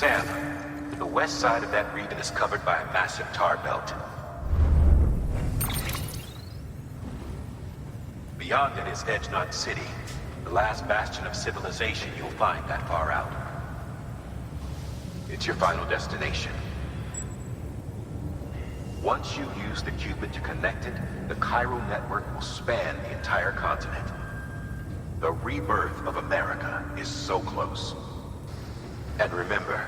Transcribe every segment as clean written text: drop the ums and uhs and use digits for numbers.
Sam, the west side of that region is covered by a massive tar belt. Beyond it is Edgenut City, the last bastion of civilization you'll find that far out. It's your final destination. Once you use the Cupid to connect it, the chiral network will span the entire continent. The rebirth of America is so close. And remember,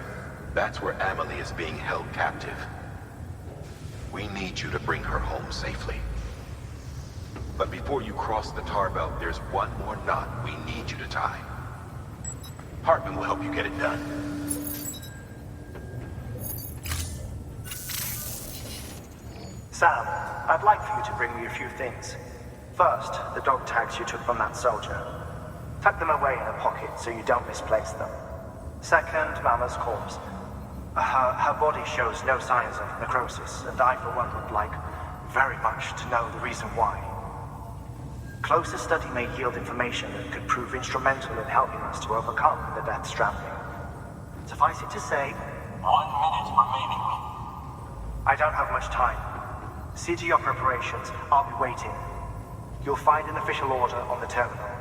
that's where Amelie is being held captive. We need you to bring her home safely. But before you cross the tar belt, there's one more knot we need you to tie. Hartman will help you get it done. Sam, I'd like for you to bring me a few things. First, the dog tags you took from that soldier. Tuck them away in a pocket so you don't misplace them. Second, Mama's corpse. Her body shows no signs of necrosis, and I, for one, would like very much to know the reason why. Closer study may yield information that could prove instrumental in helping us to overcome the Death Stranding. Suffice it to say, 1 minute remaining. I don't have much time. See to your preparations. I'll be waiting. You'll find an official order on the terminal.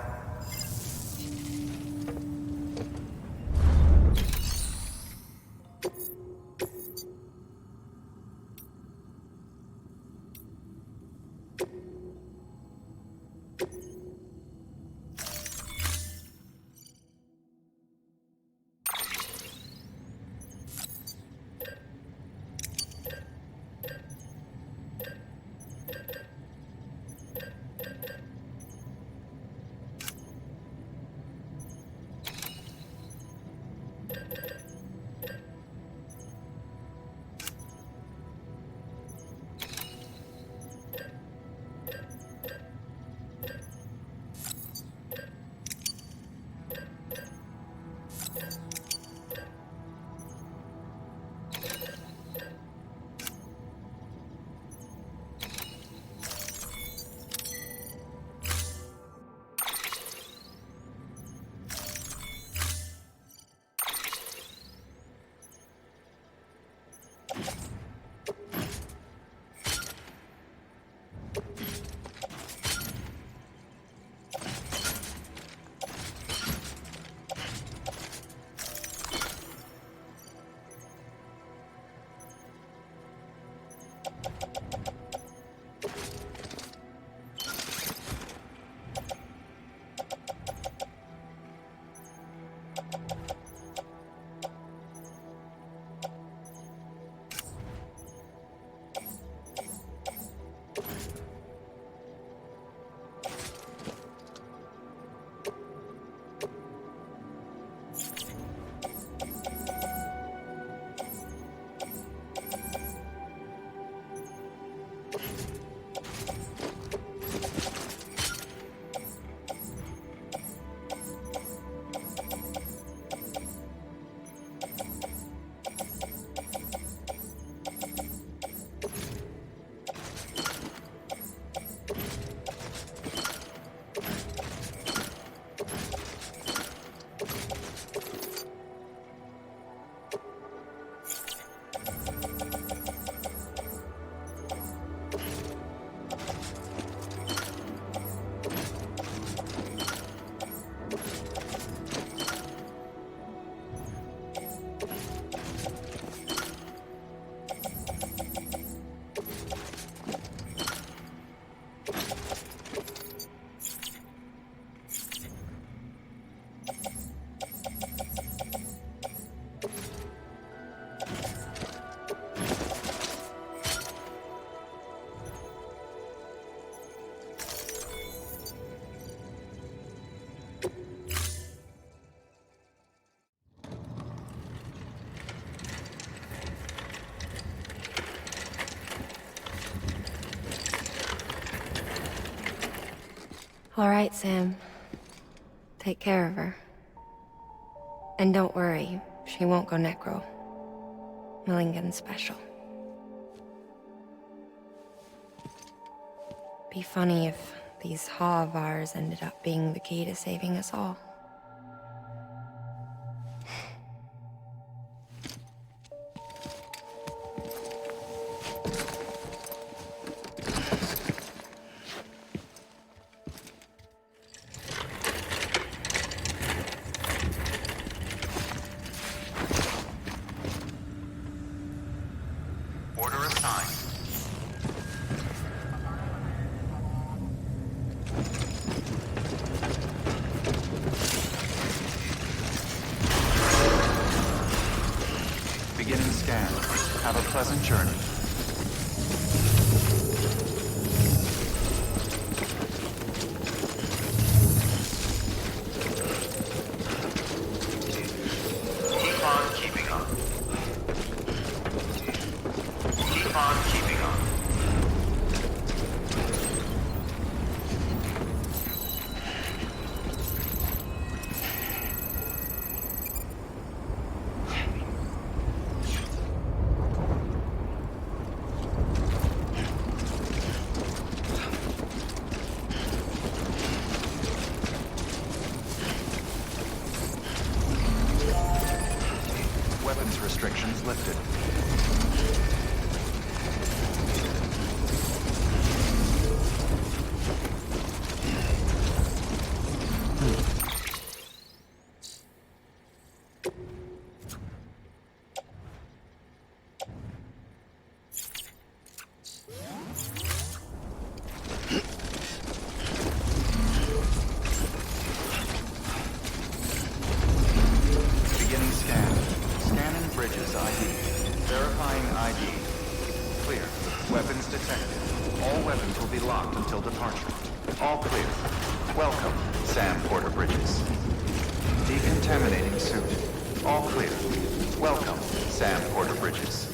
All right, Sam. Take care of her. And don't worry, she won't go necro. Millingen's special. Be funny if these Ha of ours ended up being the key to saving us all. pleasant journey. Keep on keeping on. Keep on keeping on. Weapons restrictions lifted. Beginning scan. Scanning bridges ID. Verifying ID. Clear. Weapons detected. All weapons will be locked until departure. All clear. Welcome, Sam Porter Bridges. Decontaminating suit. All clear. Welcome, Sam Porter Bridges.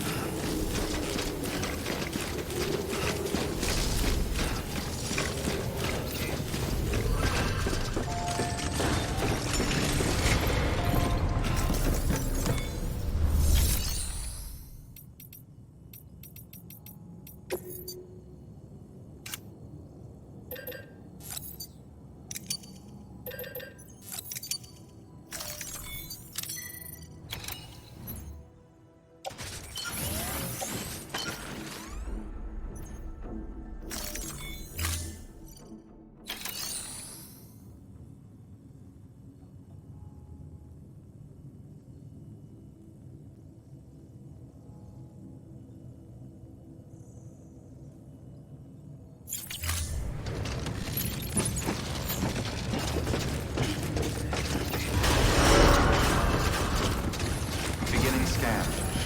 Beginning scan.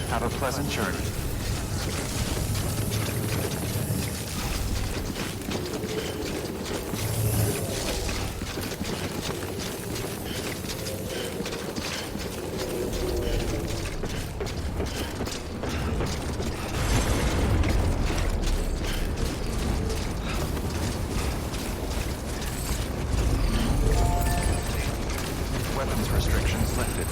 Have a pleasant journey. Weapons restrictions lifted.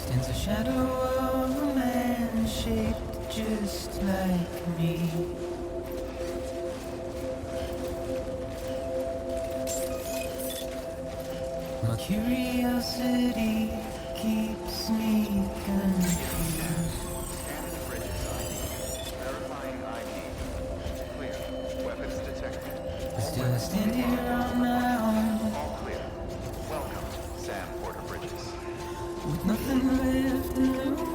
Stands a shadow of a man shaped just like me. My curiosity keeps me confused. Scanning bridges ID. Verifying ID. Clear. Weapons detected. But still I stand here on my own, All clear. Welcome, Sam Porter Bridges. with nothing left to lose.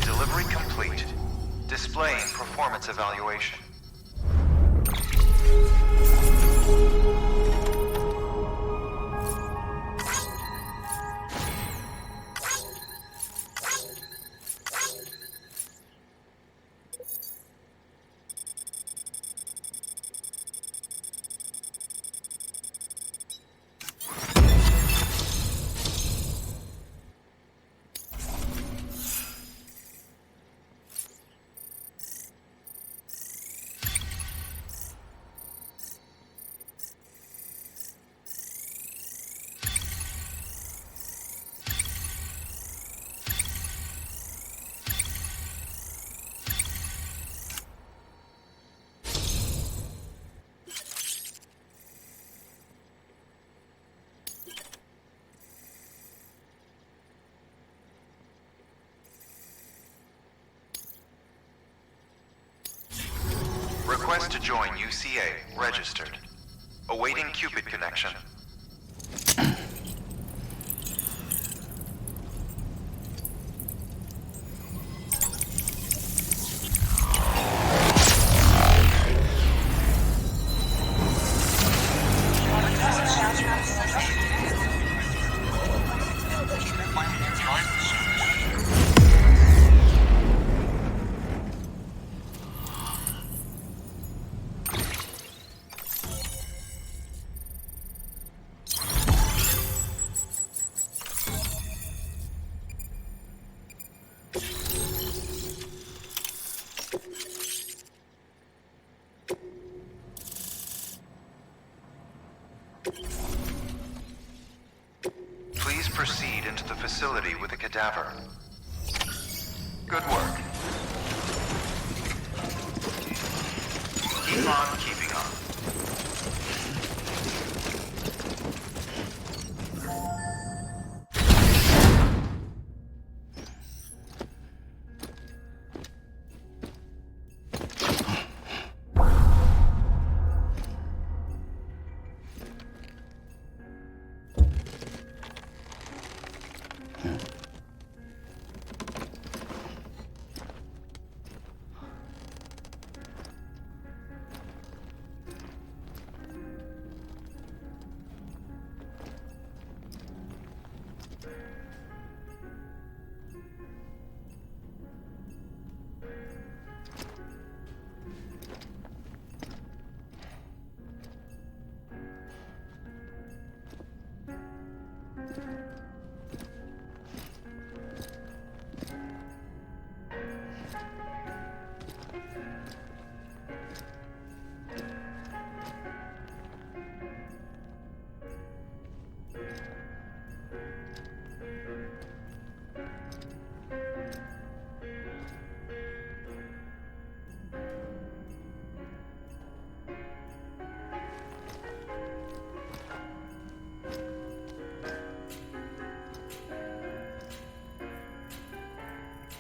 Delivery complete. Displaying performance evaluation. Request to join UCA. Registered. Awaiting Cupid connection. Please proceed into the facility with the cadaver. Good work. Keep on keeping on.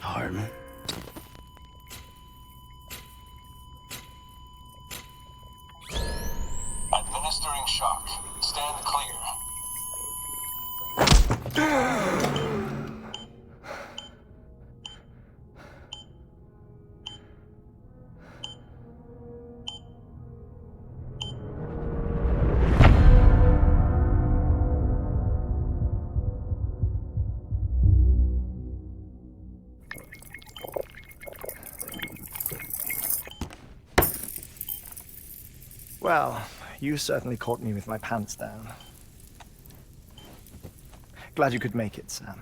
Hartman? Administering shock. Stand clear. Well, you certainly caught me with my pants down. Glad you could make it, Sam.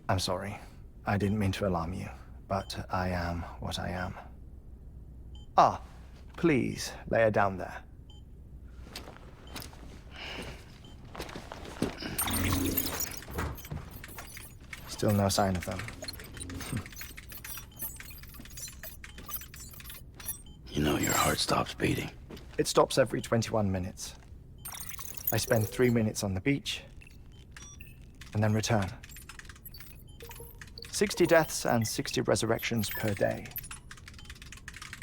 I'm sorry. I didn't mean to alarm you, but I am what I am. Ah, please lay her down there. Still no sign of them. You know your heart stops beating. It stops every 21 minutes. I spend 3 minutes on the beach, and then return. 60 deaths and 60 resurrections per day.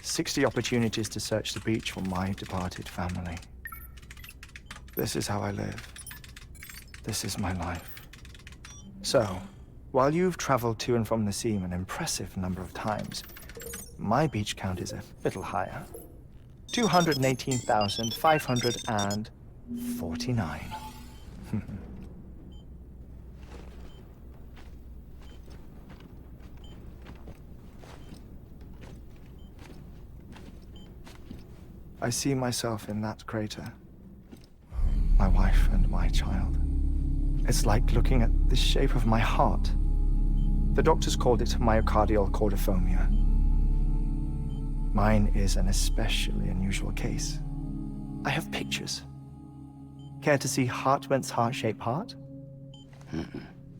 60 opportunities to search the beach for my departed family. This is how I live. This is my life. So, while you've traveled to and from the sea an impressive number of times, my beach count is a little higher. 218,549. I see myself in that crater. My wife and my child. It's like looking at the shape of my heart. The doctors called it myocardial cordiformia. Mine is an especially unusual case. I have pictures. Care to see Hartman's heart-shaped heart?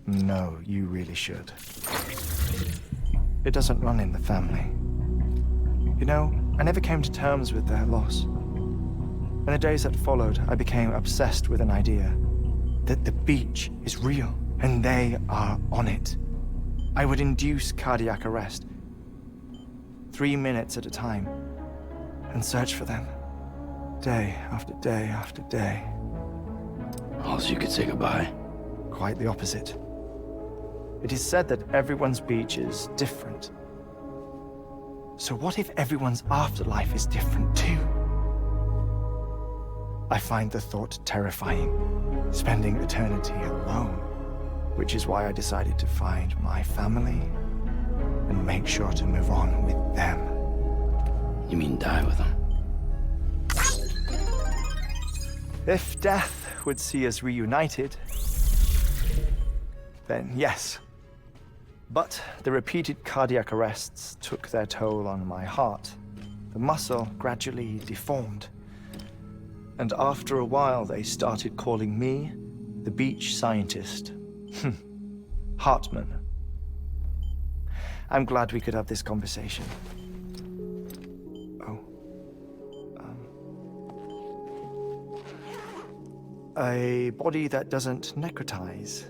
No, you really should. It doesn't run in the family. You know, I never came to terms with their loss. In the days that followed, I became obsessed with an idea that the beach is real and they are on it. I would induce cardiac arrest, 3 minutes at a time, and search for them, day after day after day. Also, you could say goodbye. Quite the opposite. It is said that everyone's beach is different. So what if everyone's afterlife is different too? I find the thought terrifying, spending eternity alone, which is why I decided to find my family and make sure to move on with them. You mean die with them? If death would see us reunited, then yes. But the repeated cardiac arrests took their toll on my heart. The muscle gradually deformed. And after a while, they started calling me the beach scientist. Hartman. I'm glad we could have this conversation. Oh. A body that doesn't necrotize.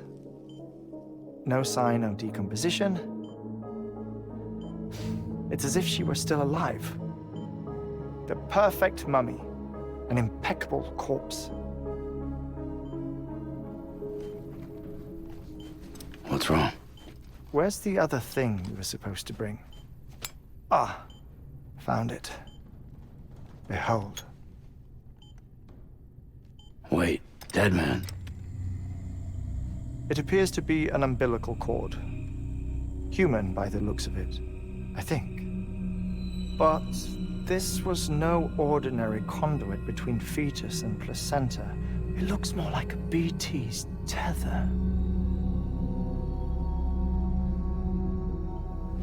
No sign of decomposition. It's as if she were still alive. The perfect mummy. An impeccable corpse. What's wrong? Where's the other thing you were supposed to bring? Ah, found it. Behold. Wait, dead man. It appears to be an umbilical cord. Human by the looks of it, I think. But this was no ordinary conduit between fetus and placenta. It looks more like a BT's tether.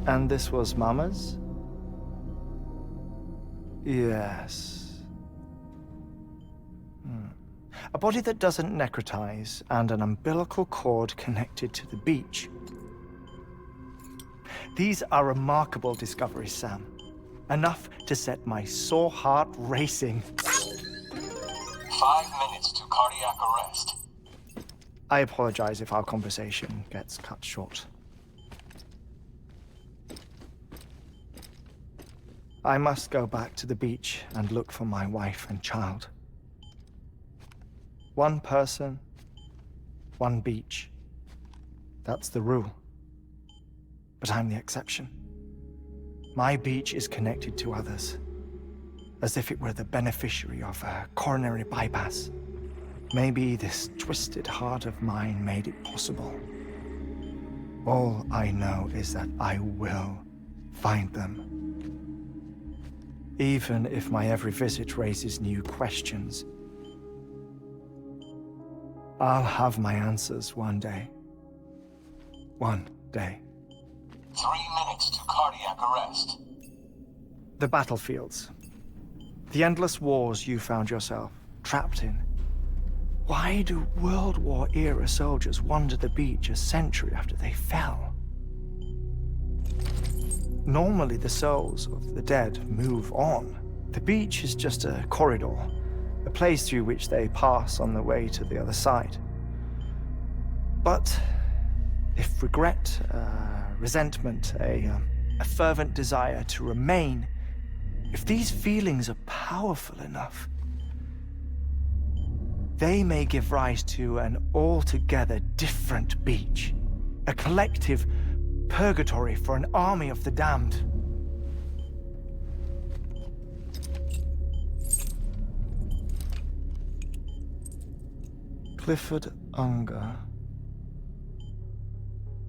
And this was Mama's? Yes. A body that doesn't necrotize and an umbilical cord connected to the beach. These are remarkable discoveries, Sam. Enough to set my sore heart racing. 5 minutes to cardiac arrest. I apologize if our conversation gets cut short. I must go back to the beach and look for my wife and child. One person, one beach. That's the rule. But I'm the exception. My beach is connected to others, as if it were the beneficiary of a coronary bypass. Maybe this twisted heart of mine made it possible. All I know is that I will find them. Even if my every visit raises new questions, I'll have my answers one day. One day. 3 minutes to cardiac arrest. The battlefields. The endless wars you found yourself trapped in. Why do World War-era soldiers wander the beach a century after they fell? Normally, the souls of the dead move on. The beach is just a corridor, a place through which they pass on the way to the other side. But if regret, resentment, a fervent desire to remain, if these feelings are powerful enough, they may give rise to an altogether different beach, a collective purgatory for an army of the damned. Clifford Unger.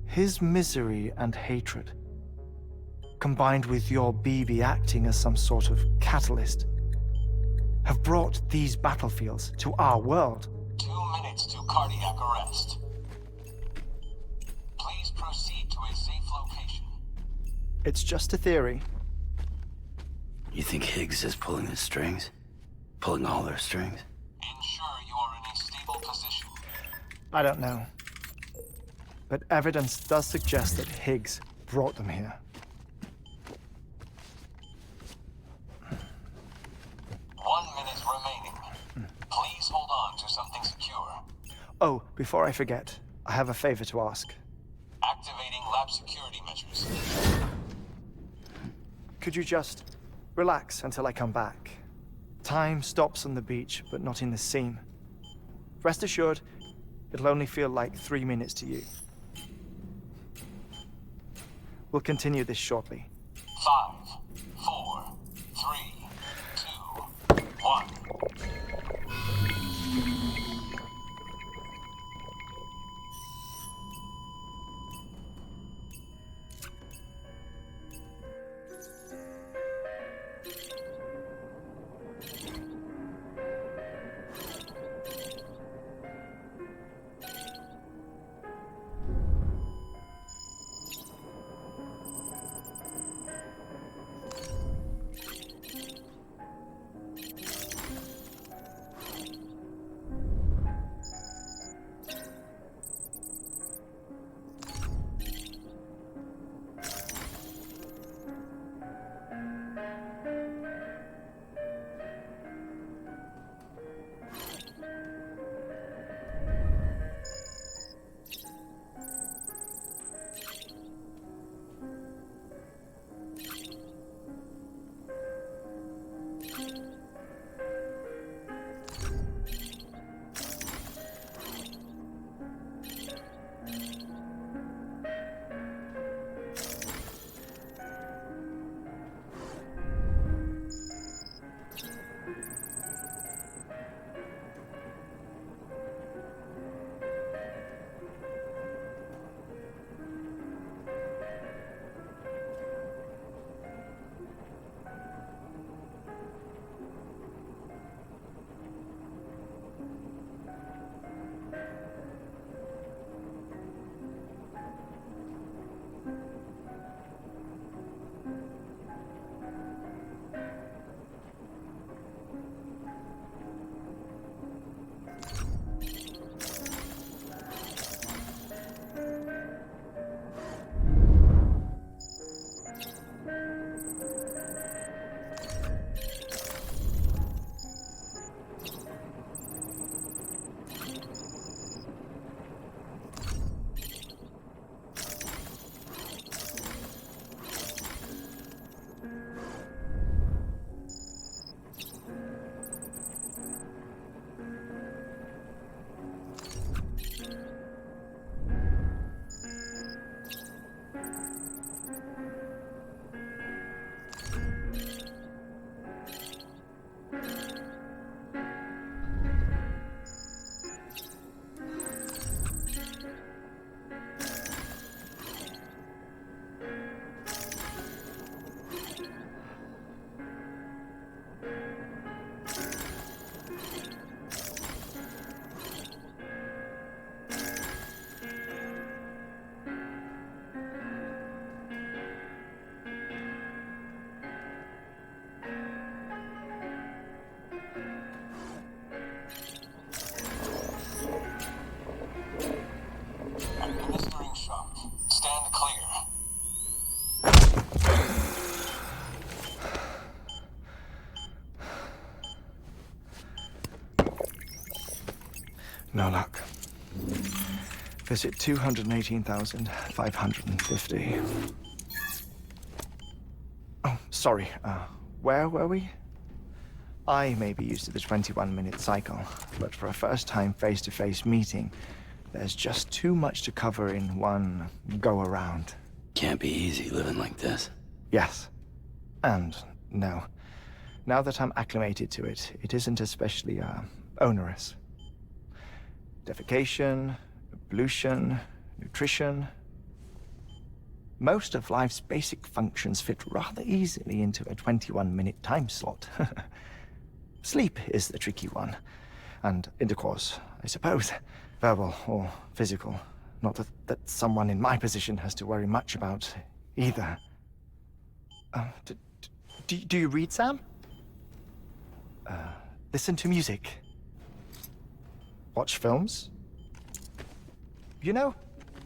His misery and hatred, combined with your BB acting as some sort of catalyst, have brought these battlefields to our world. 2 minutes to cardiac arrest. Please proceed to a safe location. It's just a theory. You think Higgs is pulling the strings? Pulling all their strings? Ensure you are in a stable position. I don't know. But evidence does suggest that Higgs brought them here. 1 minute remaining. Please hold on to something secure. Oh, before I forget, I have a favor to ask. Activating lab security measures. Could you just relax until I come back? Time stops on the beach, but not in the scene. Rest assured, it'll only feel like 3 minutes to you. We'll continue this shortly. 5, 4, 3, 2, 1. No luck. Visit 218,550. Oh, sorry. Where were we? I may be used to the 21-minute cycle, but for a first-time face-to-face meeting, there's just too much to cover in one go-around. Can't be easy living like this. Yes. And no. Now that I'm acclimated to it, it isn't especially, onerous. Defecation, pollution, nutrition. Most of life's basic functions fit rather easily into a 21-minute time slot. Sleep is the tricky one. And intercourse, I suppose. Verbal or physical. Not that someone in my position has to worry much about either. Do you read, Sam? Listen to music. Watch films? You know,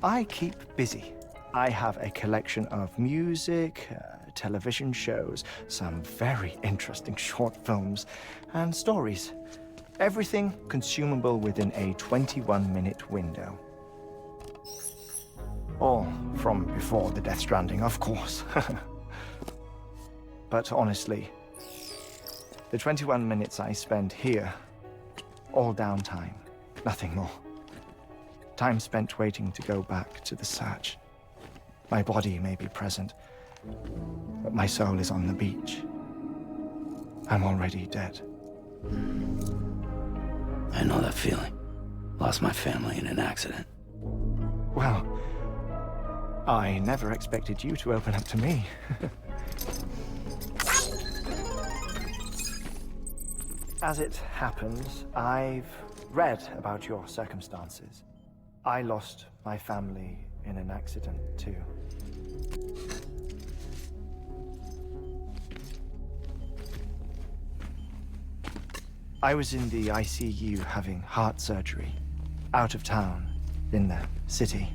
I keep busy. I have a collection of music, television shows, some very interesting short films, and stories. Everything consumable within a 21-minute window. All from before the Death Stranding, of course. But honestly, the 21 minutes I spend here, all downtime, nothing more. Time spent waiting to go back to the search. My body may be present, but my soul is on the beach. I'm already dead. I know that feeling. Lost my family in an accident. Well, I never expected you to open up to me. As it happens, I've read about your circumstances. I lost my family in an accident, too. I was in the ICU having heart surgery, out of town, in the city.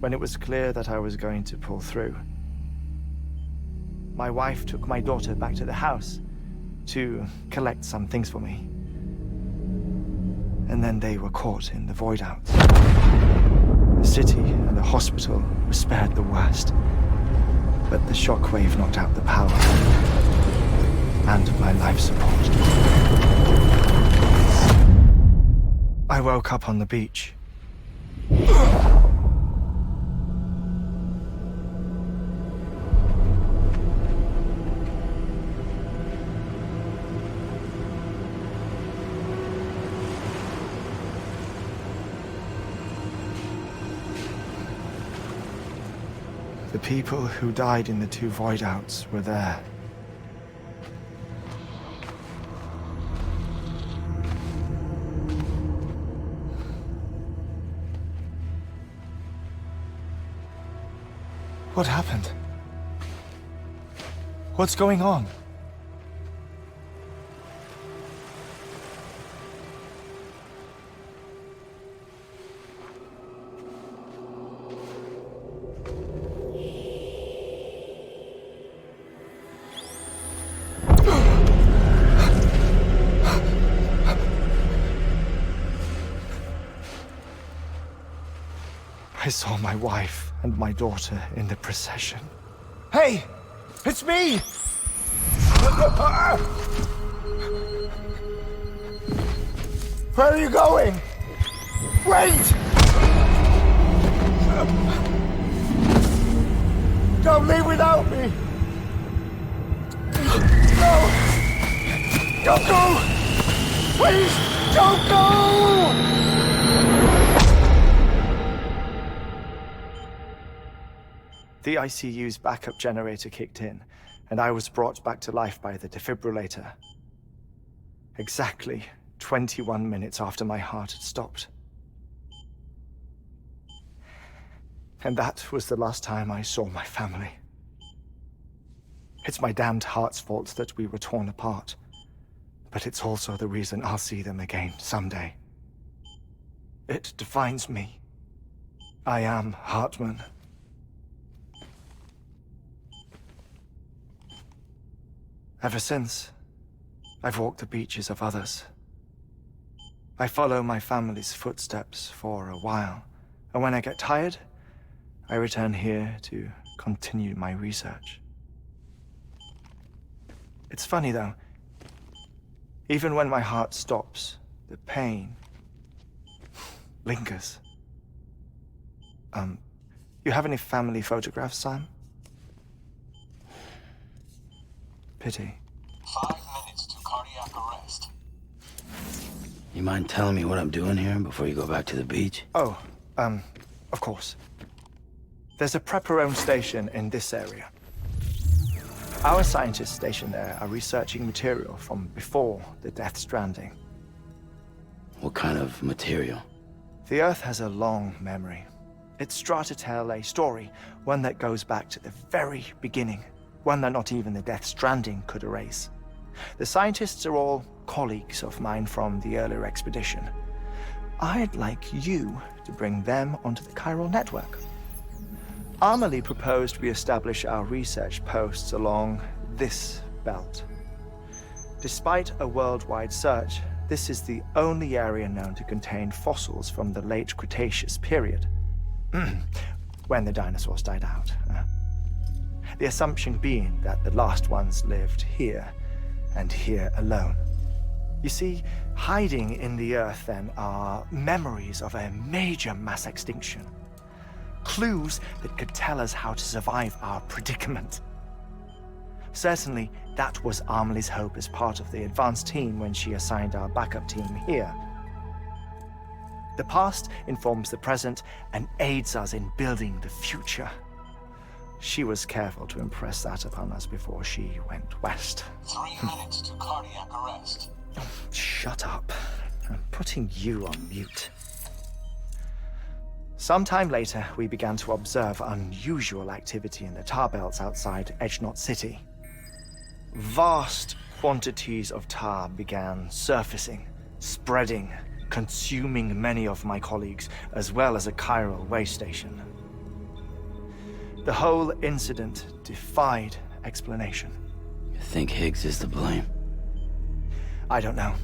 When it was clear that I was going to pull through, my wife took my daughter back to the house to collect some things for me. And then they were caught in the void out. The city and the hospital were spared the worst, but the shockwave knocked out the power and my life support. I woke up on the beach. The people who died in the two void outs were there. What happened? What's going on? I saw my wife and my daughter in the procession. Hey! It's me! Where are you going? Wait! Don't leave without me! No! Don't go! Please, don't go! The ICU's backup generator kicked in, and I was brought back to life by the defibrillator. Exactly 21 minutes after my heart had stopped. And that was the last time I saw my family. It's my damned heart's fault that we were torn apart, but it's also the reason I'll see them again someday. It defines me. I am Hartman. Ever since, I've walked the beaches of others I follow my family's footsteps for a while, and when I get tired, I return here to continue my research. It's funny though, even when my heart stops, the pain lingers. You have any family photographs, Sam? Pity. 5 minutes to cardiac arrest. You mind telling me what I'm doing here before you go back to the beach? Oh, of course. There's a Prepperone station in this area. Our scientists stationed there are researching material from before the Death Stranding. What kind of material? The Earth has a long memory. It's trying to tell a story, one that goes back to the very beginning, one that not even the Death Stranding could erase. The scientists are all colleagues of mine from the earlier expedition. I'd like you to bring them onto the chiral network. Amelie proposed we establish our research posts along this belt. Despite a worldwide search, this is the only area known to contain fossils from the late Cretaceous period, when the dinosaurs died out. The assumption being that the last ones lived here, and here alone. You see, hiding in the Earth then are memories of a major mass extinction. Clues that could tell us how to survive our predicament. Certainly, that was Amelie's hope as part of the advanced team when she assigned our backup team here. The past informs the present and aids us in building the future. She was careful to impress that upon us before she went west. 3 minutes to cardiac arrest. Shut up. I'm putting you on mute. Sometime later, we began to observe unusual activity in the tar belts outside Edgenot City. Vast quantities of tar began surfacing, spreading, consuming many of my colleagues, as well as a chiral way station. The whole incident defied explanation. You think Higgs is to blame? I don't know,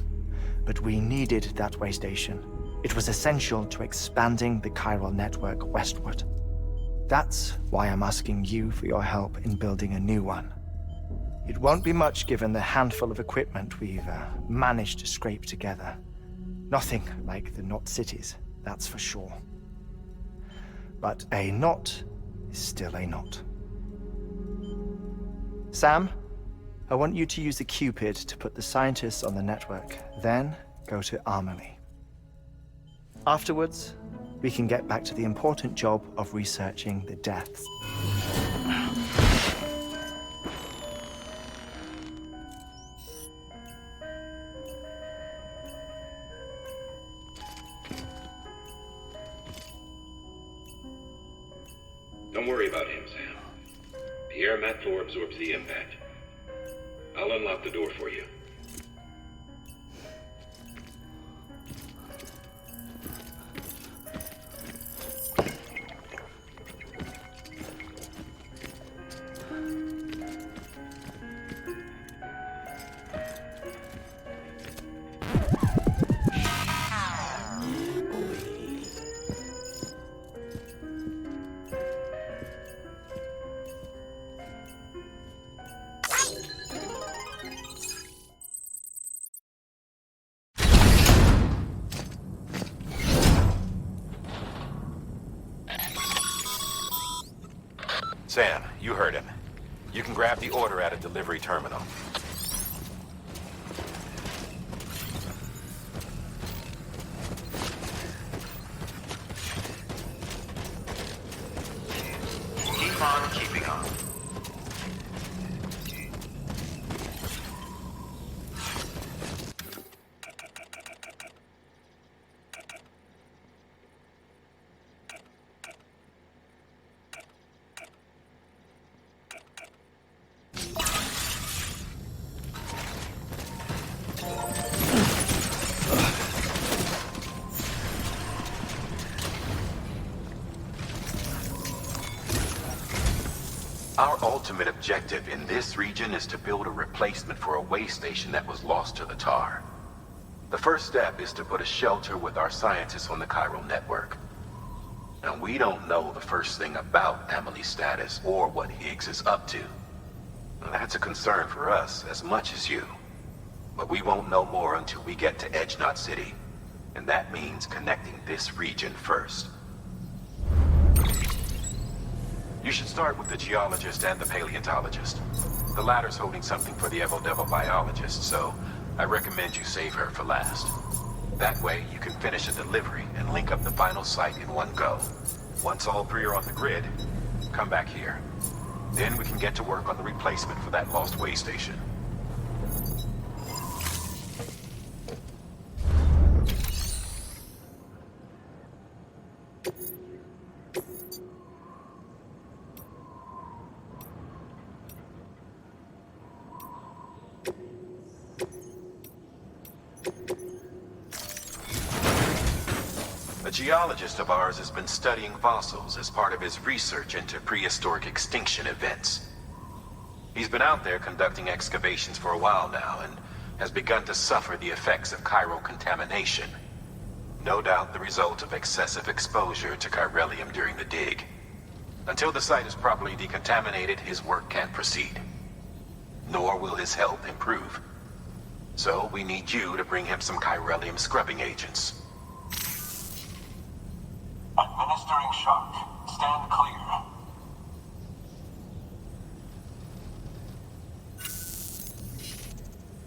but we needed that way station. It was essential to expanding the chiral network westward. That's why I'm asking you for your help in building a new one. It won't be much given the handful of equipment we've managed to scrape together. Nothing like the knot cities, that's for sure. But a knot is still a knot. Sam, I want you to use the Cupid to put the scientists on the network, then go to Amelie. Afterwards, we can get back to the important job of researching the deaths. Don't worry about him, Sam. The air mat floor absorbs the impact. I'll unlock the door for you. Sam, you heard him. You can grab the order at a delivery terminal. Keep on keeping on. Our ultimate objective in this region is to build a replacement for a way station that was lost to the tar. The first step is to put a shelter with our scientists on the Chiral network. Now, we don't know the first thing about Emily's status or what Higgs is up to. That's a concern for us as much as you. But we won't know more until we get to Edge Knot City. And that means connecting this region first. You should start with the geologist and the paleontologist. The latter's holding something for the Evo-Devo biologist, so I recommend you save her for last. That way, you can finish a delivery and link up the final site in one go. Once all three are on the grid, come back here. Then we can get to work on the replacement for that lost way station. A geologist of ours has been studying fossils as part of his research into prehistoric extinction events. He's been out there conducting excavations for a while now and has begun to suffer the effects of chiral contamination. No doubt the result of excessive exposure to chiralium during the dig. Until the site is properly decontaminated, his work can't proceed. Nor will his health improve. So we need you to bring him some chiralium scrubbing agents. Administering shock. Stand clear.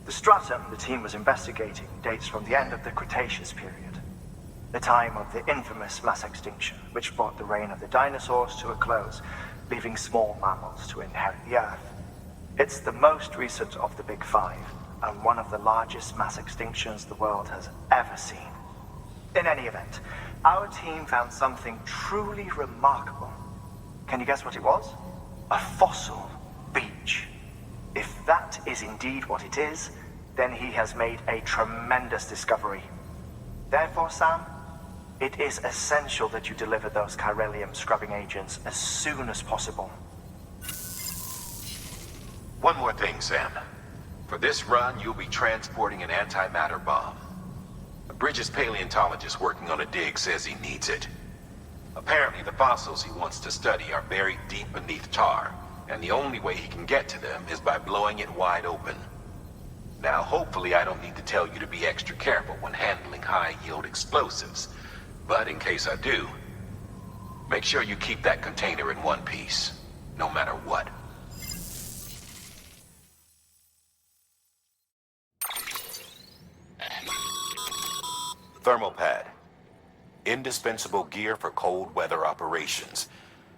The stratum the team was investigating dates from the end of the Cretaceous period, the time of the infamous mass extinction, which brought the reign of the dinosaurs to a close, leaving small mammals to inherit the Earth. It's the most recent of the Big Five, and one of the largest mass extinctions the world has ever seen. In any event, our team found something truly remarkable. Can you guess what it was? A fossil beach. If that is indeed what it is, then he has made a tremendous discovery. Therefore, Sam, it is essential that you deliver those chiralium scrubbing agents as soon as possible. One more thing, Sam. For this run, you'll be transporting an antimatter bomb. Bridges' paleontologist working on a dig says he needs it. Apparently, the fossils he wants to study are buried deep beneath tar, and the only way he can get to them is by blowing it wide open. Now, hopefully I don't need to tell you to be extra careful when handling high-yield explosives, but in case I do, make sure you keep that container in one piece, no matter what. Thermal pad. Indispensable gear for cold weather operations,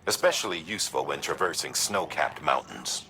especially useful when traversing snow-capped mountains.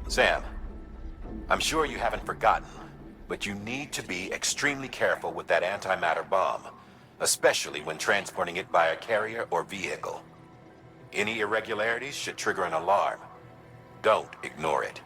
Sam, I'm sure you haven't forgotten, but you need to be extremely careful with that antimatter bomb, especially when transporting it by a carrier or vehicle. Any irregularities should trigger an alarm. Don't ignore it.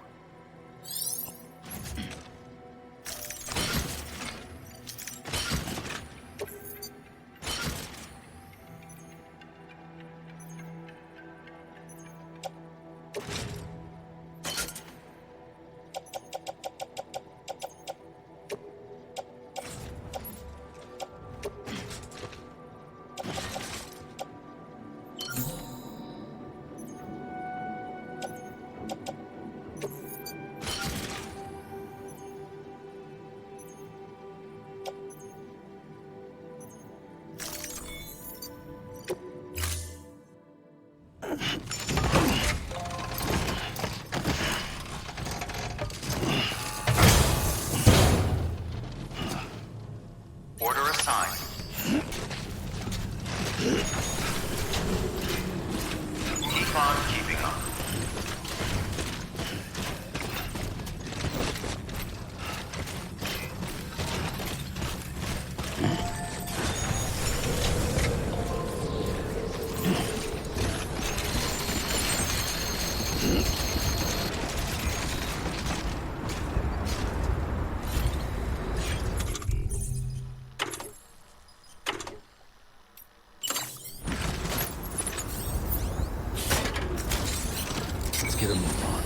Order assigned. Keep on keeping on. Let's get a move on.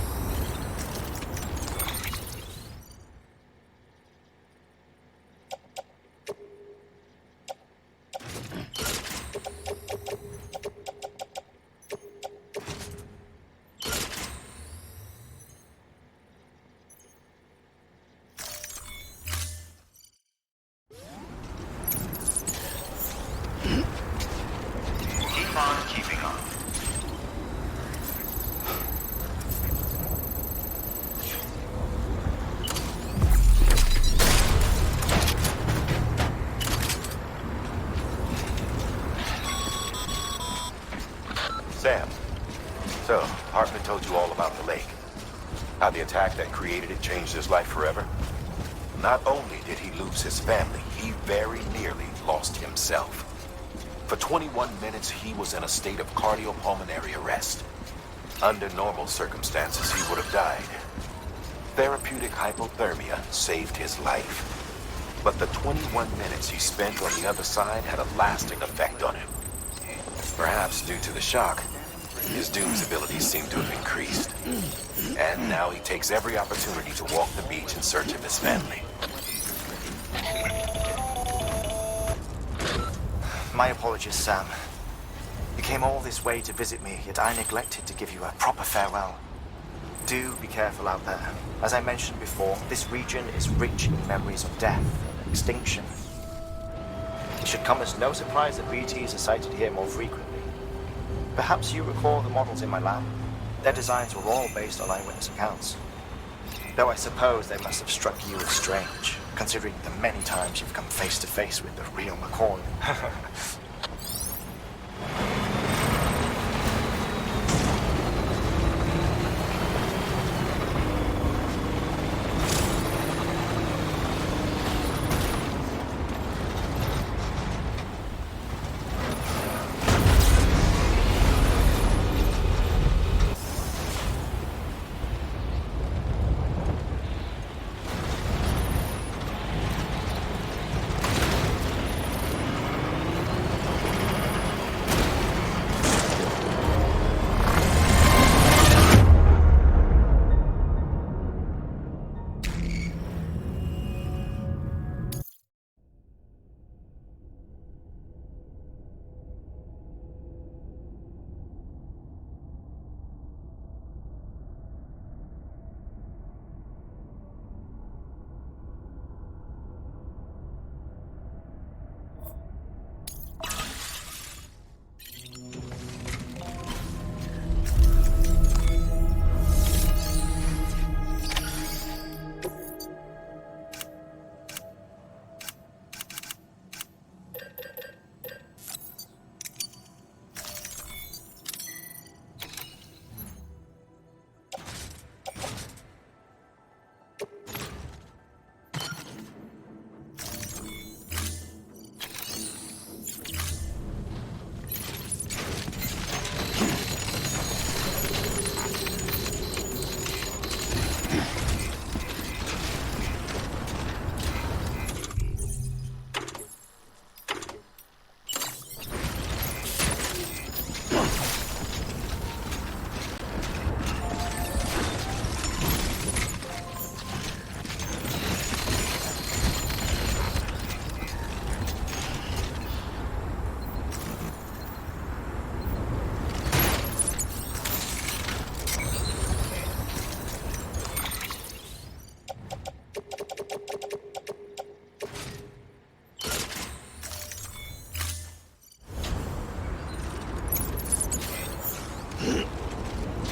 Keep on keeping on. Sam, so Hartman told you all about the lake. How the attack that created it changed his life forever? Not only did he lose his family, he very nearly lost himself. For 21 minutes, he was in a state of cardiopulmonary arrest. Under normal circumstances, he would have died. Therapeutic hypothermia saved his life. But the 21 minutes he spent on the other side had a lasting effect on him. Perhaps due to the shock, his Doom's abilities seem to have increased. And now he takes every opportunity to walk the beach in search of his family. My apologies, Sam. You came all this way to visit me, yet I neglected to give you a proper farewell. Do be careful out there. As I mentioned before, this region is rich in memories of death and extinction. It should come as no surprise that BTs are sighted here more frequently. Perhaps you recall the models in my lab. Their designs were all based on eyewitness accounts. Though I suppose they must have struck you as strange, considering the many times you've come face to face with the real McCoy.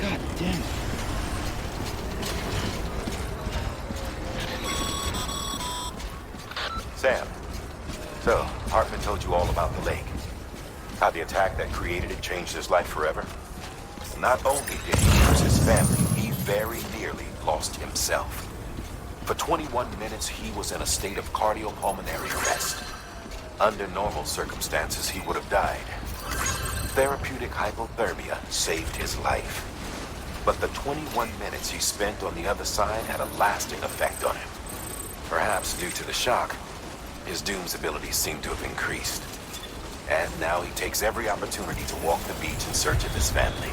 God damn it. Sam, so Hartman told you all about the lake. How the attack that created it changed his life forever? Not only did he lose his family, he very nearly lost himself. For 21 minutes, he was in a state of cardiopulmonary arrest. Under normal circumstances, he would have died. Therapeutic hypothermia saved his life. But the 21 minutes he spent on the other side had a lasting effect on him. Perhaps due to the shock, his Doom's abilities seem to have increased. And now he takes every opportunity to walk the beach in search of his family.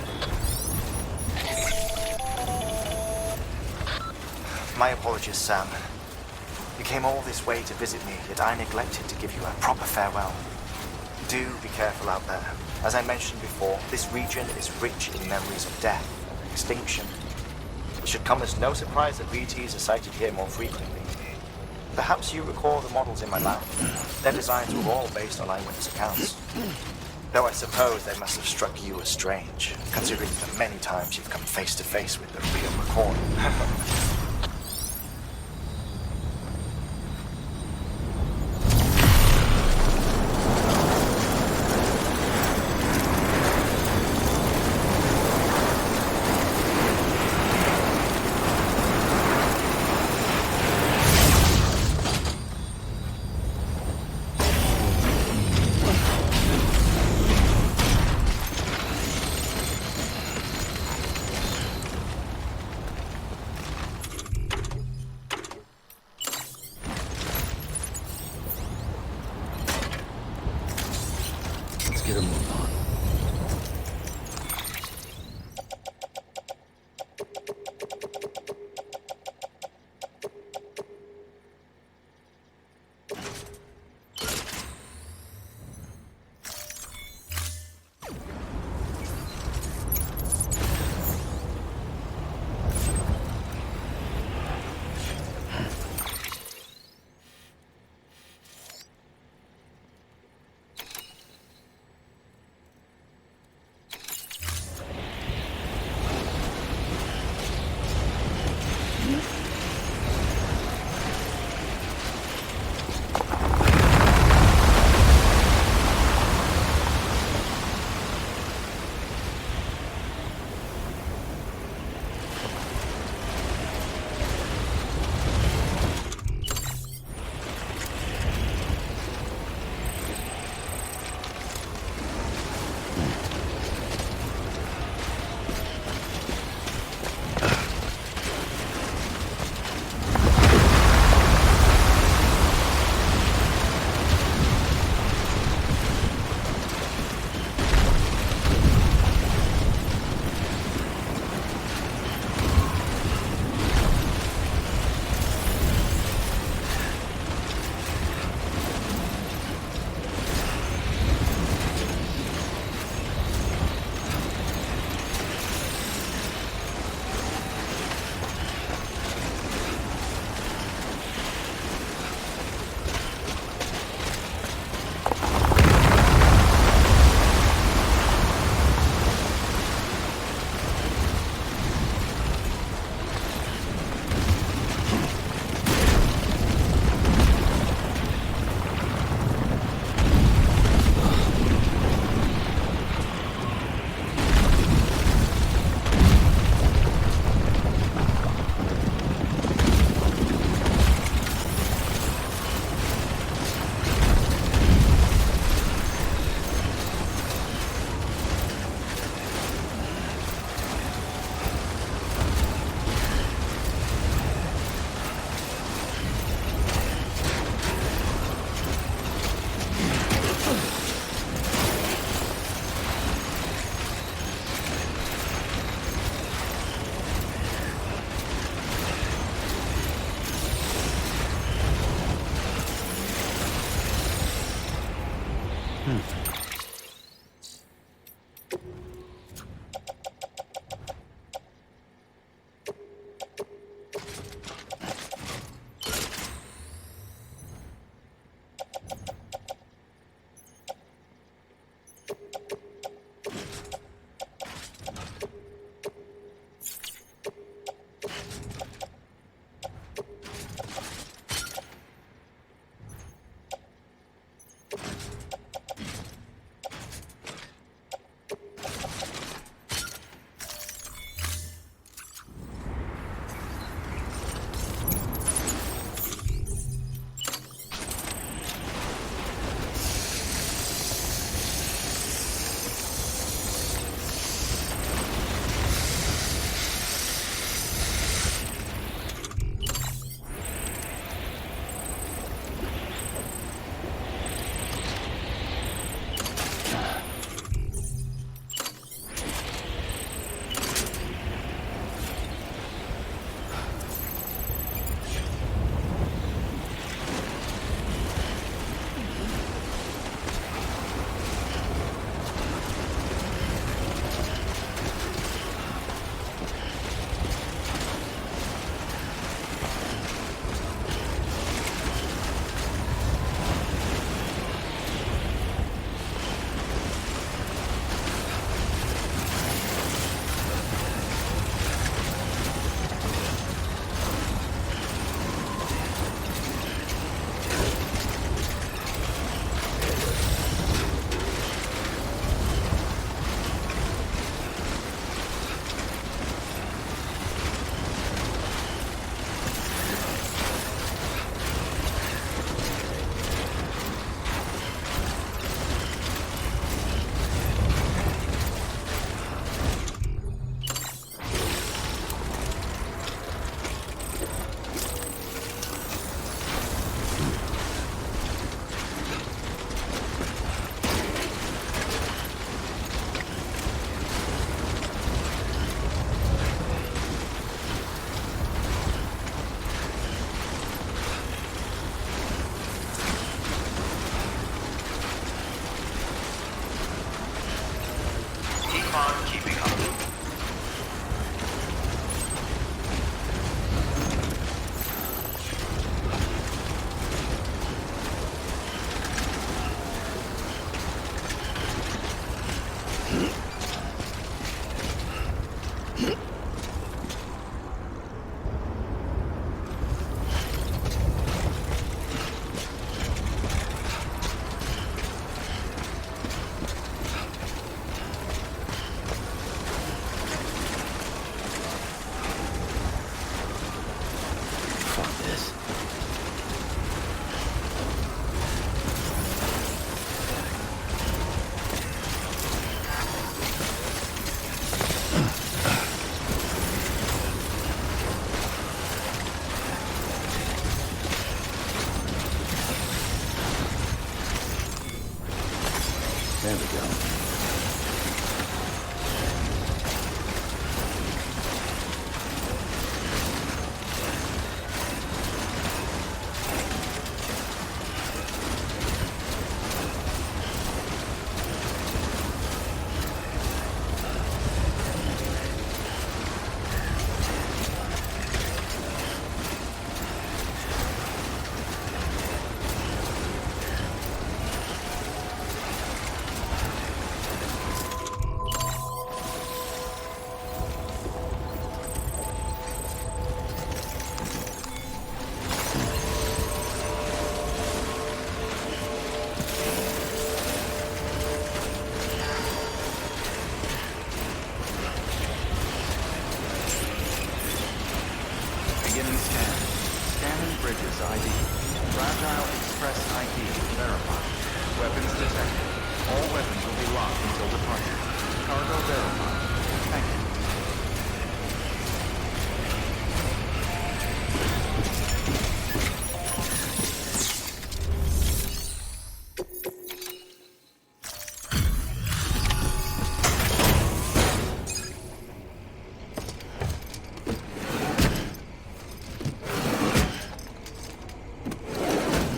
My apologies, Sam. You came all this way to visit me, yet I neglected to give you a proper farewell. Do be careful out there. As I mentioned before, this region is rich in memories of death and extinction. It should come as no surprise that VTs are sighted here more frequently. Perhaps you recall the models in my lab. Their designs were all based on eyewitness accounts. Though I suppose they must have struck you as strange, considering the many times you've come face to face with the real recording. Let's get a move on. There we go. Beginning scan. Scanning bridges ID. Fragile Express ID verified. Weapons detected. All weapons will be locked until departure. Cargo verified. Thank you.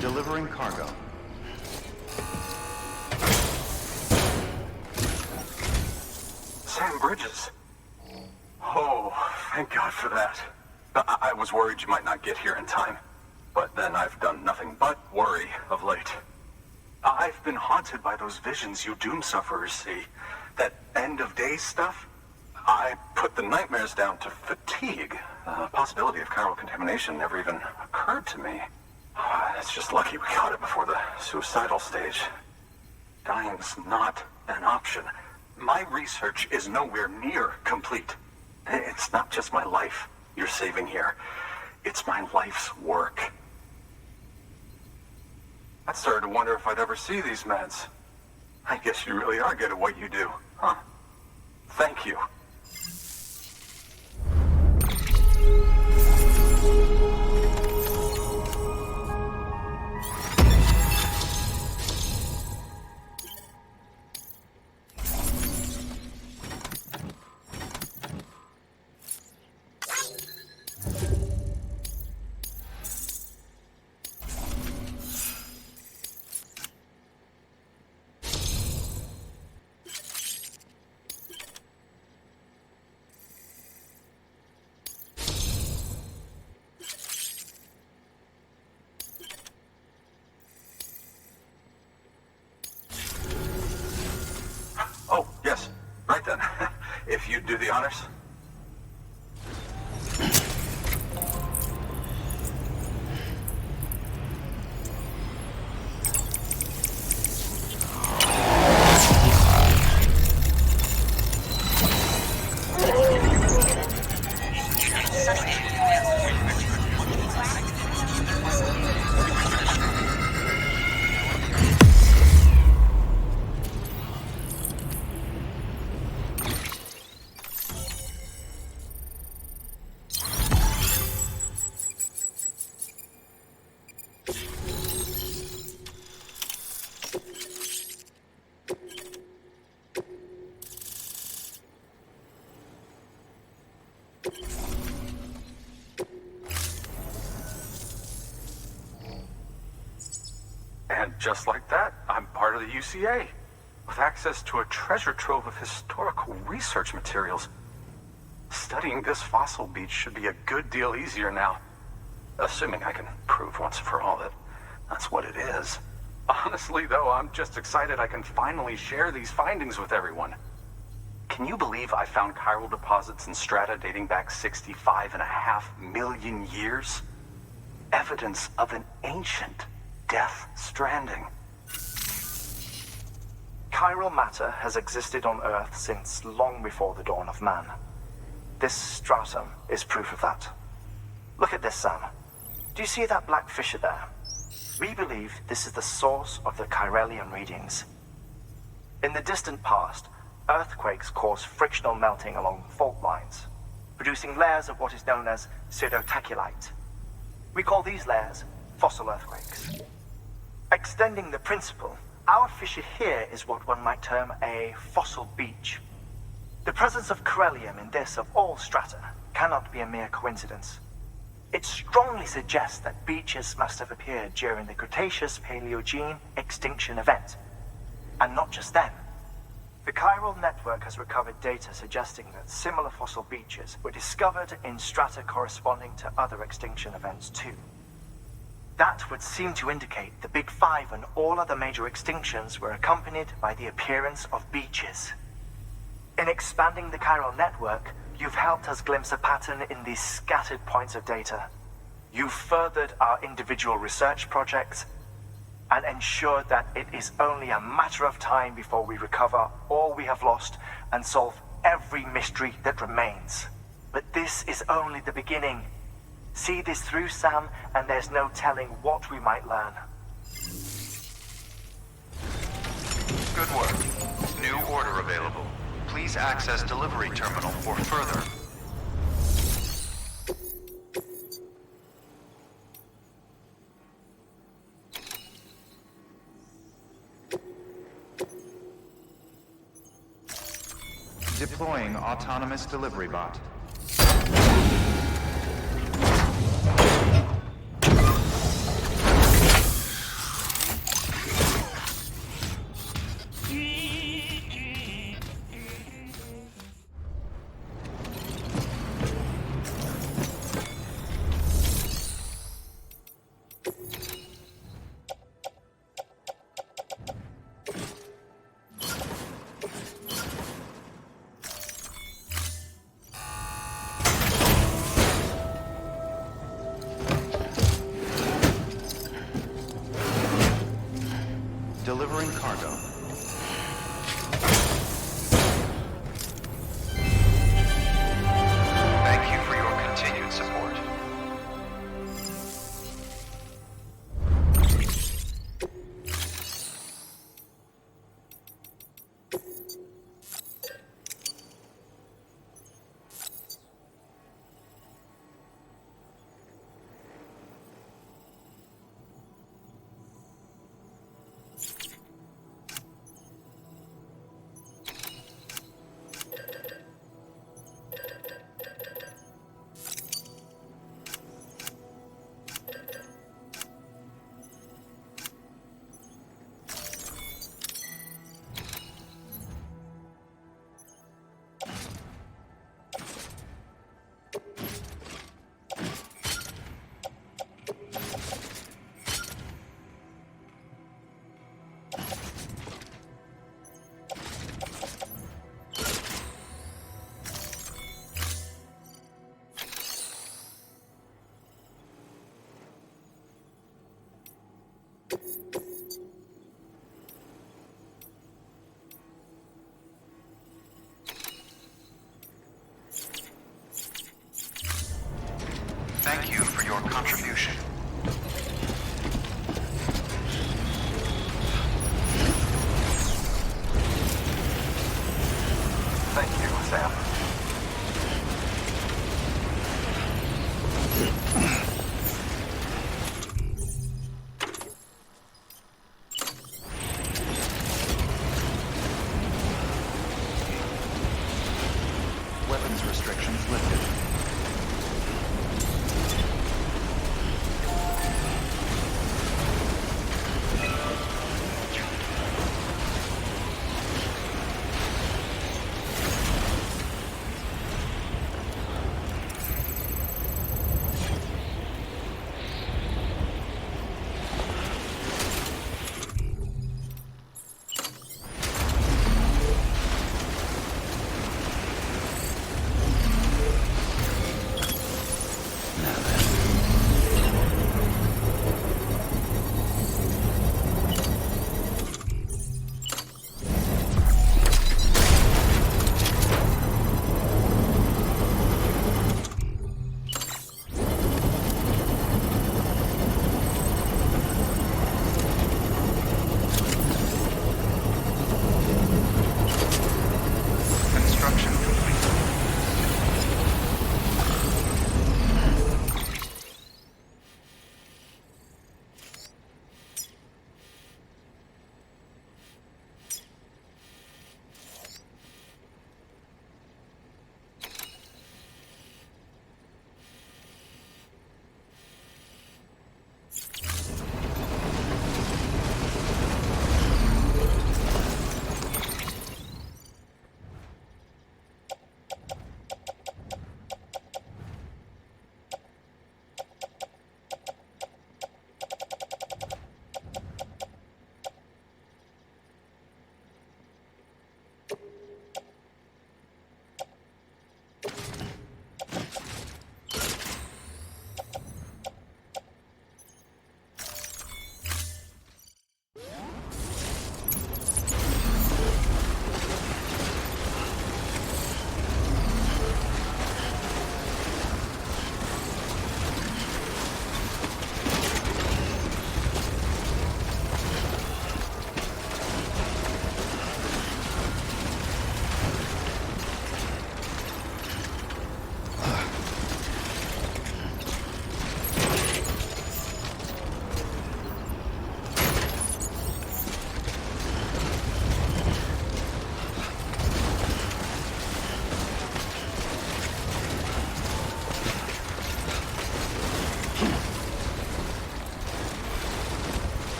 Delivering cargo. Sam Bridges. Oh, thank God for that. I was worried you might not get here in time. But then I've done nothing but worry of late. I've been haunted by those visions you doom sufferers see. That end of days stuff. I put the nightmares down to fatigue. The possibility of chiral contamination never even occurred to me. It's just lucky we caught it before the suicidal stage. Dying's not an option. My research is nowhere near complete. It's not just my life you're saving here. It's my life's work. I started to wonder if I'd ever see these meds. I guess you really are good at what you do, huh? Thank you. Oh, yes. Right then. If you'd do the honors. And just like that, I'm part of the UCA, with access to a treasure trove of historical research materials. Studying this fossil beach should be a good deal easier now, assuming I can prove once and for all that that's what it is. Honestly, though, I'm just excited I can finally share these findings with everyone. Can you believe I found chiral deposits in strata dating back 65.5 million years? Evidence of an ancient death stranding. Chiral matter has existed on Earth since long before the dawn of man. This stratum is proof of that. Look at this, Sam. Do you see that black fissure there? We believe this is the source of the Chiralian readings. In the distant past, earthquakes caused frictional melting along fault lines, producing layers of what is known as pseudotachylite. We call these layers fossil earthquakes. Extending the principle, Our fissure here is what one might term a fossil beach. The presence of corellium in this of all strata cannot be a mere coincidence. It strongly suggests that beaches must have appeared during the Cretaceous-Paleogene extinction event. And not just then. The chiral network has recovered data suggesting that similar fossil beaches were discovered in strata corresponding to other extinction events too. That would seem to indicate the Big Five and all other major extinctions were accompanied by the appearance of beaches. In expanding the chiral network, you've helped us glimpse a pattern in these scattered points of data. You've furthered our individual research projects and ensured that it is only a matter of time before we recover all we have lost and solve every mystery that remains. But this is only the beginning. See this through, Sam, and there's no telling what we might learn. Good work. New order available. Please access delivery terminal for further. Deploying autonomous delivery bot. Delivering cargo. Thank you for your continued support. Thank you for your contribution. Thank you, Sam. Weapons restrictions lifted.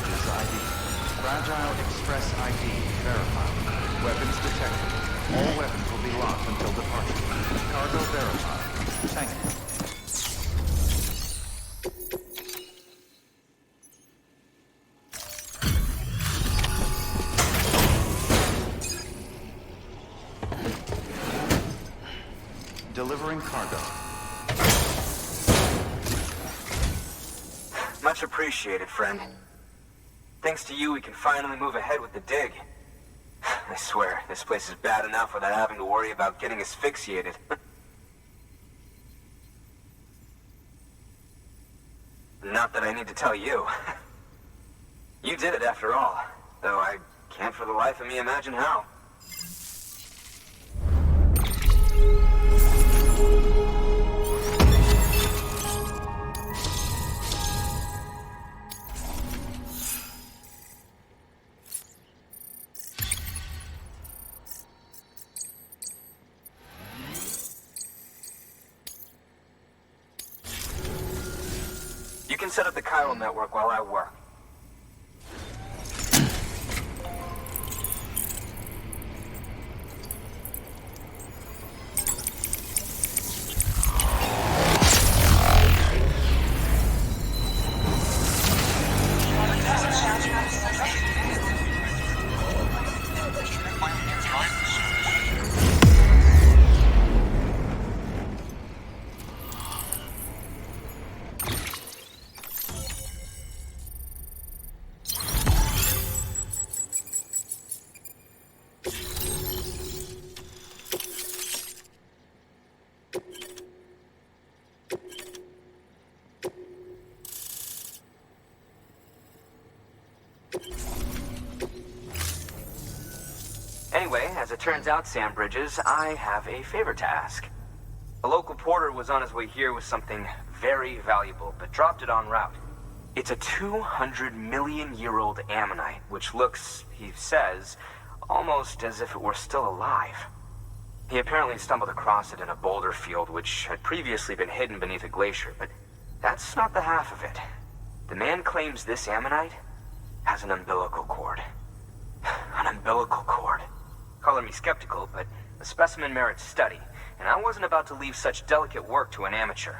Bridges ID. Fragile Express ID verified. Weapons detected. All weapons will be locked until departure. Cargo verified. Thank you. Delivering cargo. Much appreciated, friend. Thanks to you, we can finally move ahead with the dig. I swear, this place is bad enough without having to worry about getting asphyxiated. Not that I need to tell you. You did it after all, though I can't for the life of me imagine how. You can set up the chiral network while I work. Anyway, as it turns out, Sam Bridges, I have a favor to ask. A local porter was on his way here with something very valuable, but dropped it en route. It's a 200-million-year-old ammonite, which looks, he says, almost as if it were still alive. He apparently stumbled across it in a boulder field which had previously been hidden beneath a glacier, but that's not the half of it. The man claims this ammonite has an umbilical cord. An umbilical cord. Color me skeptical, but the specimen merits study, and I wasn't about to leave such delicate work to an amateur.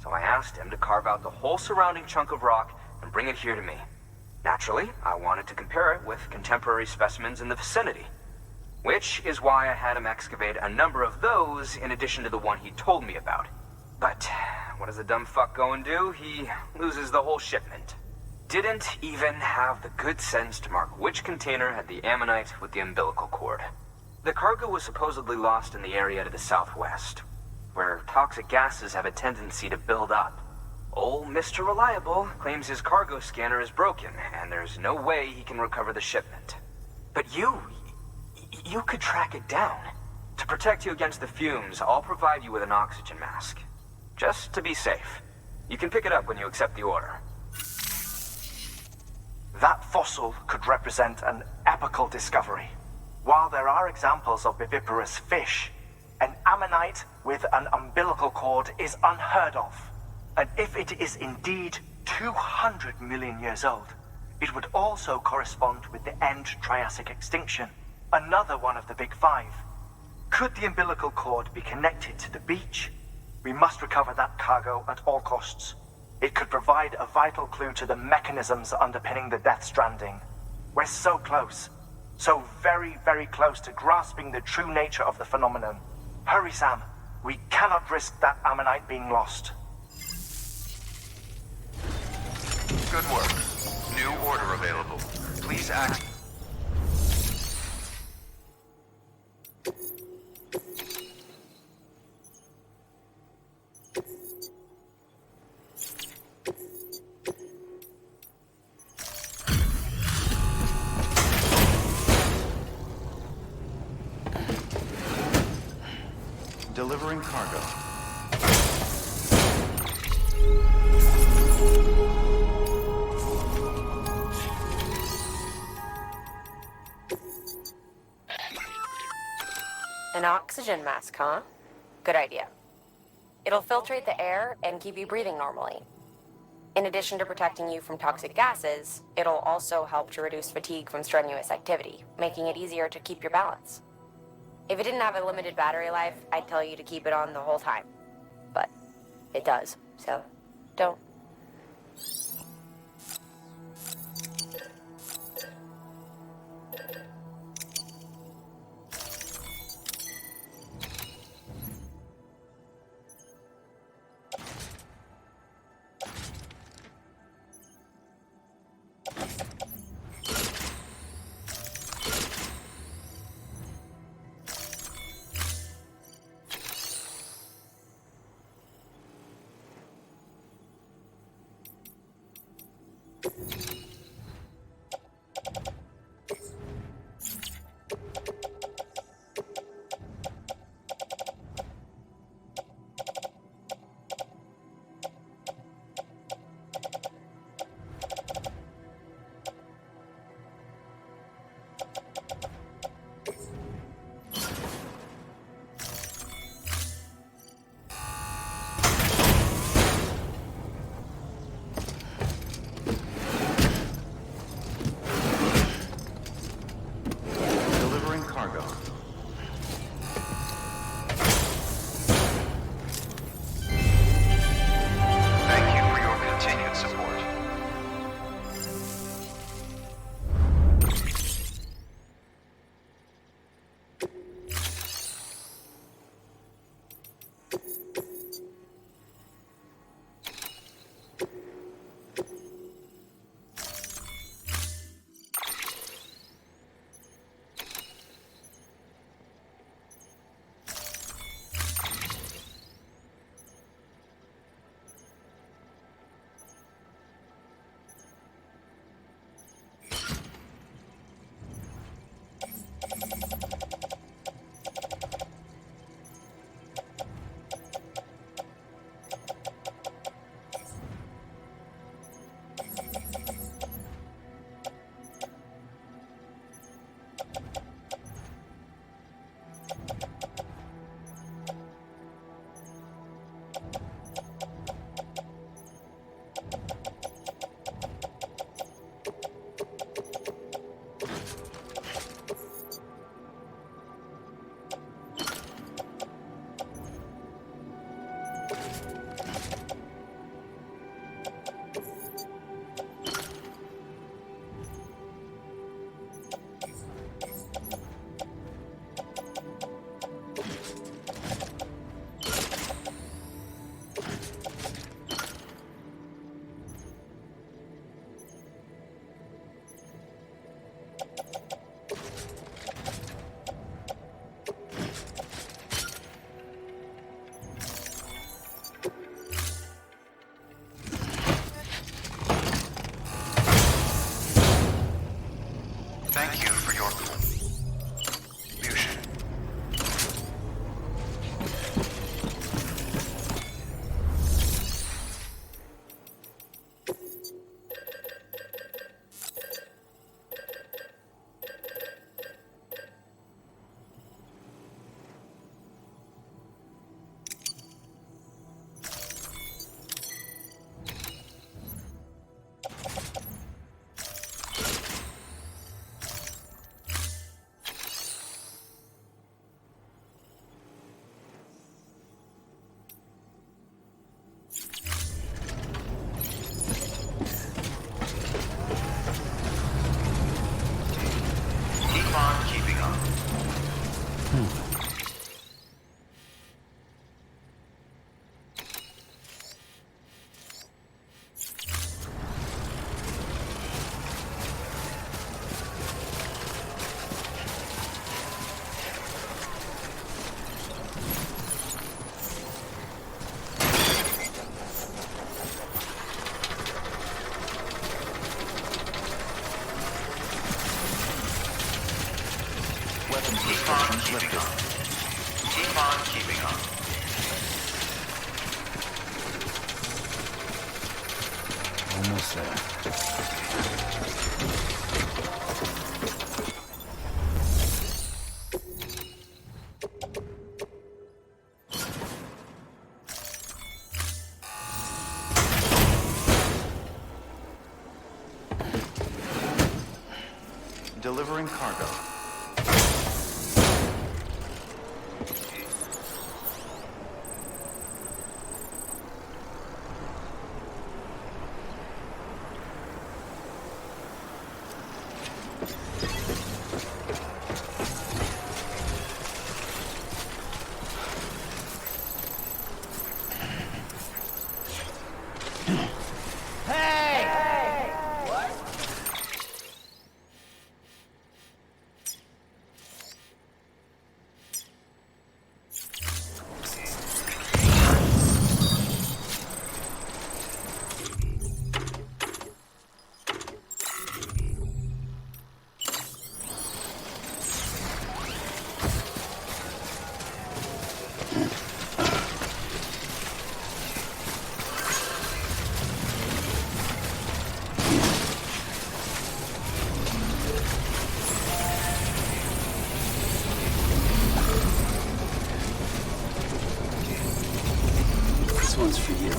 So I asked him to carve out the whole surrounding chunk of rock and bring it here to me. Naturally, I wanted to compare it with contemporary specimens in the vicinity, which is why I had him excavate a number of those in addition to the one he told me about. But what does the dumb fuck go and do? He loses the whole shipment. Didn't even have the good sense to mark which container had the ammonite with the umbilical cord. The cargo was supposedly lost in the area to the southwest, where toxic gases have a tendency to build up. Old Mr. Reliable claims his cargo scanner is broken, and there's no way he can recover the shipment. But you could track it down. To protect you against the fumes, I'll provide you with an oxygen mask. Just to be safe. You can pick it up when you accept the order. That fossil could represent an epical discovery. While there are examples of viviparous fish, an ammonite with an umbilical cord is unheard of. And if it is indeed 200 million years old, it would also correspond with the end Triassic extinction, another one of the big five. Could the umbilical cord be connected to the beach? We must recover that cargo at all costs. It could provide a vital clue to the mechanisms underpinning the Death Stranding. We're so close. So very, very close to grasping the true nature of the phenomenon. Hurry, Sam. We cannot risk that ammonite being lost. Good work. New order available. Please act. Delivering cargo. An oxygen mask, huh? Good idea. It'll filtrate the air and keep you breathing normally. In addition to protecting you from toxic gases, it'll also help to reduce fatigue from strenuous activity, making it easier to keep your balance. If it didn't have a limited battery life, I'd tell you to keep it on the whole time. But it does, so don't. Delivering cargo. Thank you for your continued support. Thank you for your contribution. Keep on keeping on. Weapons Keep on restrictions keeping lifted. on. Keep on keeping on. Almost there. Delivering cargo. This one's for you.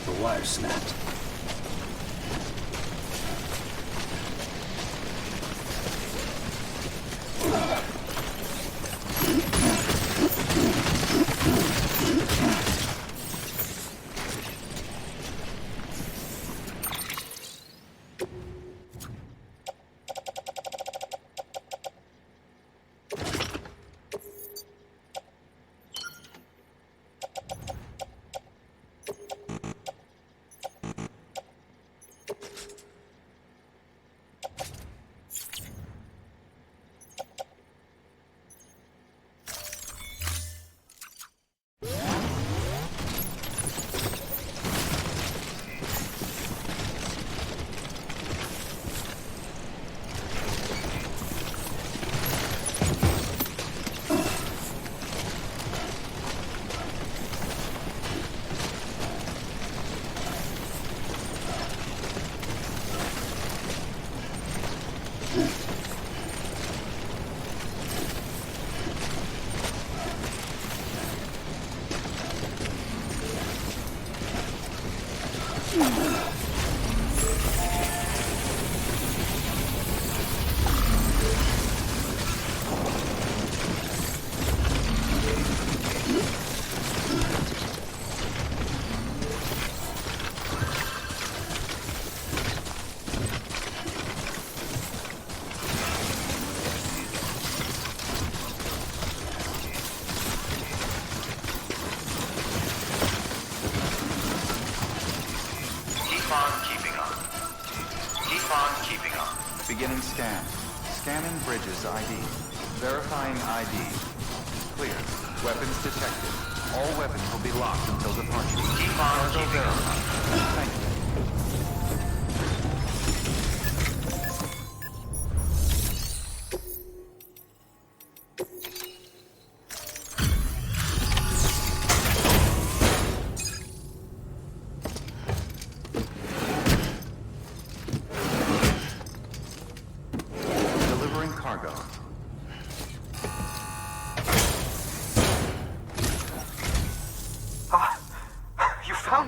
The wire snapped. Beginning scan. Scanning bridges ID. Verifying ID. Clear. Weapons detected. All weapons will be locked until departure. Keep on keeping on. Thank you. Delivering cargo. You found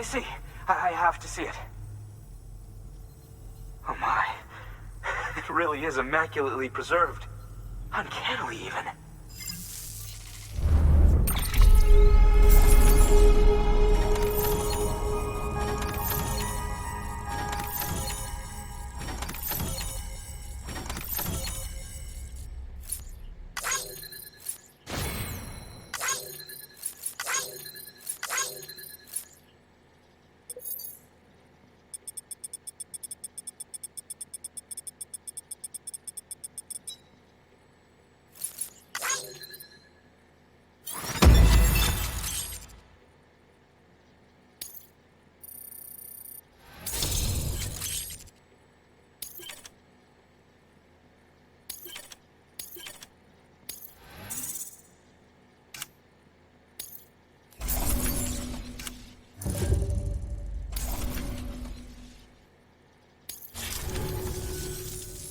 me see. I have to see it. Oh my. It really is immaculately preserved. Uncannily, even.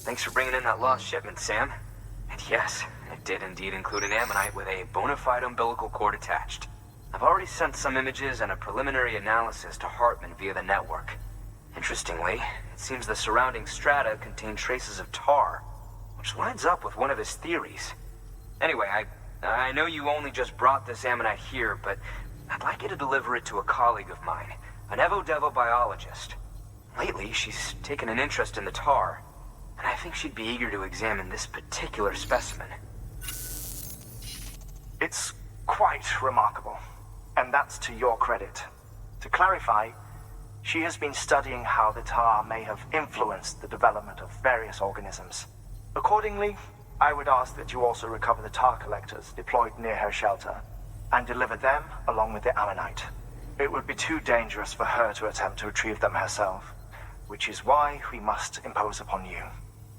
Thanks for bringing in that lost shipment, Sam. And yes, it did indeed include an ammonite with a bona fide umbilical cord attached. I've already sent some images and a preliminary analysis to Hartman via the network. Interestingly, it seems the surrounding strata contain traces of tar, which lines up with one of his theories. Anyway, I know you only just brought this ammonite here, but I'd like you to deliver it to a colleague of mine, an Evo-Devo biologist. Lately, she's taken an interest in the tar, and I think she'd be eager to examine this particular specimen. It's quite remarkable, and that's to your credit. To clarify, she has been studying how the tar may have influenced the development of various organisms. Accordingly, I would ask that you also recover the tar collectors deployed near her shelter, and deliver them along with the ammonite. It would be too dangerous for her to attempt to retrieve them herself, which is why we must impose upon you.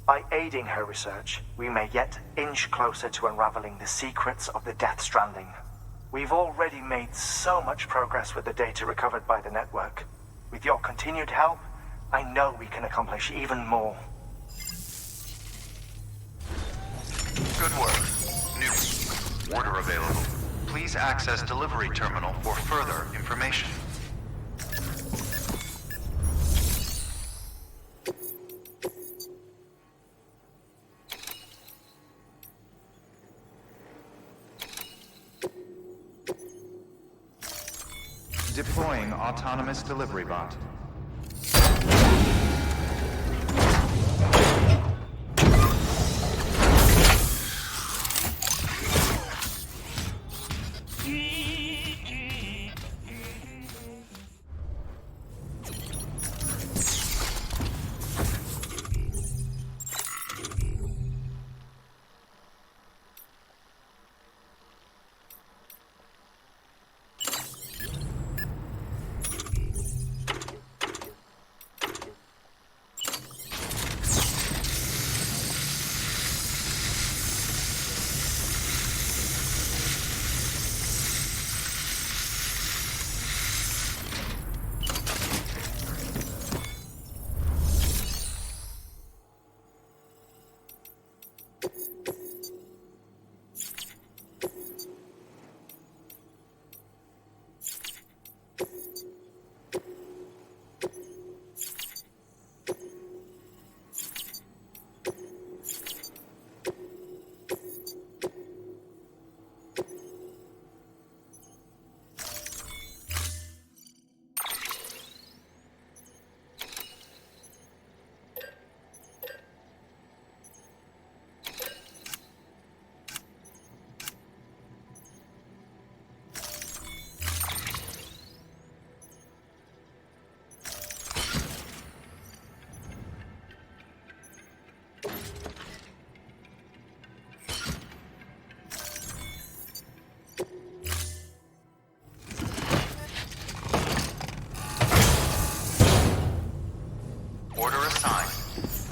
By aiding her research, we may yet inch closer to unraveling the secrets of the Death Stranding. We've already made so much progress with the data recovered by the network. With your continued help, I know we can accomplish even more. Good work. New order available. Please access delivery terminal for further information. Deploying autonomous delivery bot.